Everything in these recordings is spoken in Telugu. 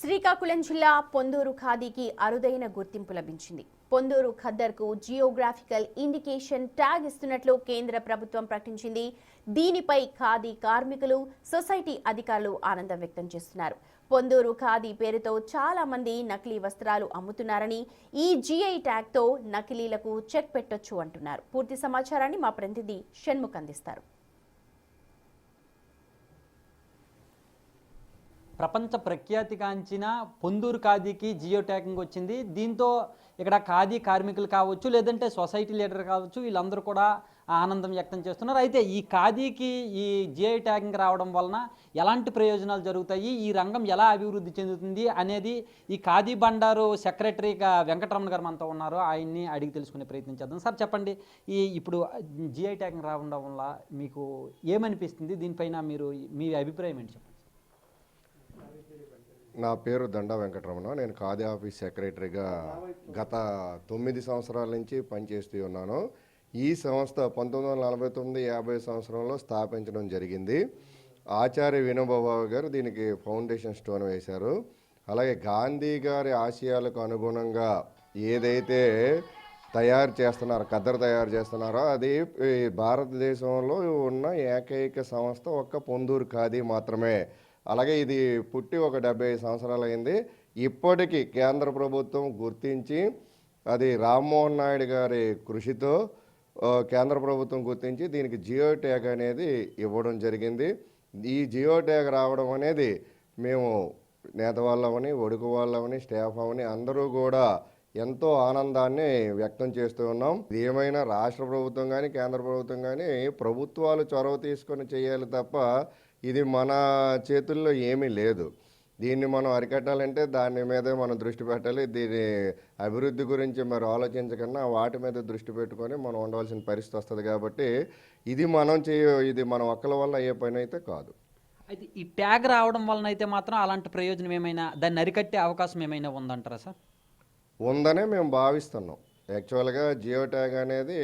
శ్రీకాకుళం జిల్లా పొందూరు ఖాదీకి అరుదైన గుర్తింపు లభించింది. పొందూరు ఖద్దర్కు జియోగ్రాఫికల్ ఇండికేషన్ ట్యాగ్ ఇస్తున్నట్లు కేంద్ర ప్రభుత్వం ప్రకటించింది. దీనిపై ఖాదీ కార్మికులు, సొసైటీ అధికారులు ఆనందం వ్యక్తం చేస్తున్నారు. పొందూరు ఖాదీ పేరుతో చాలా మంది నకిలీ వస్త్రాలు అమ్ముతున్నారని, ఈ జిఐ ట్యాగ్తో నకిలీలకు చెక్ పెట్టొచ్చు అంటున్నారు. పూర్తి సమాచారాన్ని మా ప్రతినిధి షణ్ముఖ్ అందిస్తారు. ప్రపంచ ప్రఖ్యాతిగాంచిన పొందూరు ఖాదీకి జియో ట్యాగింగ్ వచ్చింది. దీంతో ఇక్కడ ఖాదీ కార్మికులు కావచ్చు, లేదంటే సొసైటీ లీడర్ కావచ్చు, వీళ్ళందరూ కూడా ఆనందం వ్యక్తం చేస్తున్నారు. అయితే ఈ ఖాదీకి ఈ జియో ట్యాగింగ్ రావడం వలన ఎలాంటి ప్రయోజనాలు జరుగుతాయి, ఈ రంగం ఎలా అభివృద్ధి చెందుతుంది అనేది ఈ ఖాదీ బండారు సెక్రటరీగా వెంకటరమణ గారు మనతో ఉన్నారు. ఆయన్ని అడిగి తెలుసుకునే ప్రయత్నం చేద్దాం. సార్ చెప్పండి, ఇప్పుడు జియో ట్యాగింగ్ రావడం వల్ల మీకు ఏమనిపిస్తుంది, దీనిపైన మీ అభిప్రాయం ఏంటి చెప్పండి. నా పేరు దండా వెంకటరమణ. నేను ఖాదీ ఆఫీస్ సెక్రటరీగా గత 9 సంవత్సరాల నుంచి పనిచేస్తూ ఉన్నాను. ఈ సంస్థ 1949-50 సంవత్సరంలో స్థాపించడం జరిగింది. ఆచార్య వినోబాబాబు గారు దీనికి ఫౌండేషన్ స్టోన్ వేశారు. అలాగే గాంధీ గారి ఆశయాలకు అనుగుణంగా ఏదైతే ఖద్దరు తయారు చేస్తున్నారో అది భారతదేశంలో ఉన్న ఏకైక సంస్థ ఒక్క పొందూరు ఖాదీ మాత్రమే. అలాగే ఇది పుట్టి ఒక 75 సంవత్సరాలు అయింది. ఇప్పటికీ కేంద్ర ప్రభుత్వం గుర్తించి, అది రామ్మోహన్ నాయుడు గారి కృషితో కేంద్ర ప్రభుత్వం గుర్తించి దీనికి జియో ట్యాగ్ అనేది ఇవ్వడం జరిగింది. ఈ జియో ట్యాగ్ రావడం అనేది మేము నేత వాళ్ళమని, ఒడుకు వాళ్ళమని, స్టాఫ్ అవని అందరూ కూడా ఎంతో ఆనందాన్ని వ్యక్తం చేస్తూ ఉన్నాం. ఏమైనా రాష్ట్ర ప్రభుత్వం కానీ కేంద్ర ప్రభుత్వం కానీ ప్రభుత్వాలు చొరవ తీసుకొని చేయాలి తప్ప ఇది మన చేతుల్లో ఏమీ లేదు. దీన్ని మనం అరికట్టాలంటే దాని మీదే మనం దృష్టి పెట్టాలి. దీని అభివృద్ధి గురించి మరి ఆలోచించకుండా వాటి మీద దృష్టి పెట్టుకొని మనం ఉండవలసిన పరిస్థితి వస్తుంది. కాబట్టి ఇది మన ఒక్కల వల్ల అయ్యే పని అయితే కాదు. అయితే ఈ ట్యాగ్ రావడం వలన అయితే మాత్రం అలాంటి ప్రయోజనం ఏమైనా, దాన్ని అరికట్టే అవకాశం ఏమైనా ఉందంటారా సార్? ఉందనే మేము భావిస్తున్నాం. యాక్చువల్గా జియో ట్యాగ్ అనేది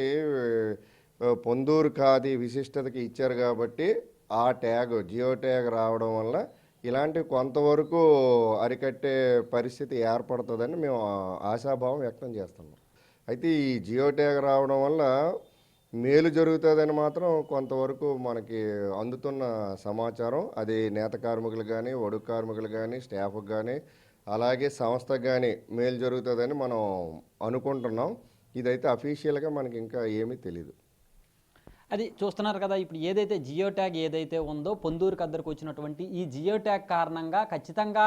పొందూరు ఖాదీ విశిష్టతకి ఇచ్చారు కాబట్టి ఆ ట్యాగ్ జియో ట్యాగ్ రావడం వల్ల ఇలాంటి కొంతవరకు అరికట్టే పరిస్థితి ఏర్పడుతుందని మేము ఆశాభావం వ్యక్తం చేస్తున్నాం. అయితే ఈ జియో ట్యాగ్ రావడం వల్ల మేలు జరుగుతుందని మాత్రం కొంతవరకు మనకి అందుతున్న సమాచారం. అది నేత కార్మికులు కానీ, ఒడుగు కార్మికులు కానీ, స్టాఫ్కి కానీ, అలాగే సంస్థకు కానీ మేలు జరుగుతుందని మనం అనుకుంటున్నాం. ఇదైతే అఫీషియల్గా మనకి ఇంకా ఏమీ తెలీదు. అది చూస్తున్నారు కదా, ఇప్పుడు ఏదైతే జియో ట్యాగ్ ఏదైతే ఉందో పొందూరు ఖద్దరుకు వచ్చినటువంటి ఈ జియో ట్యాగ్ కారణంగా ఖచ్చితంగా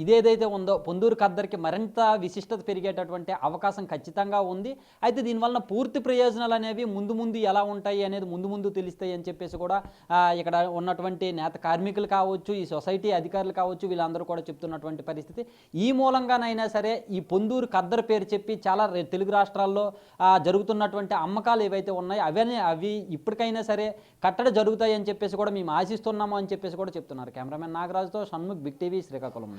ఇదేదైతే ఉందో పొందూరు ఖద్దరుకి మరింత విశిష్టత పెరిగేటటువంటి అవకాశం ఖచ్చితంగా ఉంది. అయితే దీనివల్ల పూర్తి ప్రయోజనాలు అనేవి ముందు ఎలా ఉంటాయి అనేది ముందు తెలుస్తాయి అని చెప్పేసి కూడా ఇక్కడ ఉన్నటువంటి నేత కార్మికులు కావచ్చు, ఈ సొసైటీ అధికారులు కావచ్చు, వీళ్ళందరూ కూడా చెప్తున్నటువంటి పరిస్థితి. ఈ మూలంగానైనా సరే ఈ పొందూరు ఖద్దరు పేరు చెప్పి చాలా తెలుగు రాష్ట్రాల్లో జరుగుతున్నటువంటి అమ్మకాలు ఏవైతే ఉన్నాయో అవి ఇప్పటికైనా సరే కట్టడి జరుగుతాయి అని చెప్పేసి కూడా మేము ఆశిస్తున్నాము అని చెప్పేసి కూడా చెప్తున్నారు. కెమెరామెన్ నాగరాజుతో షణ్ముఖ్, బిగ్ టీవీ, శ్రీకాకుళం.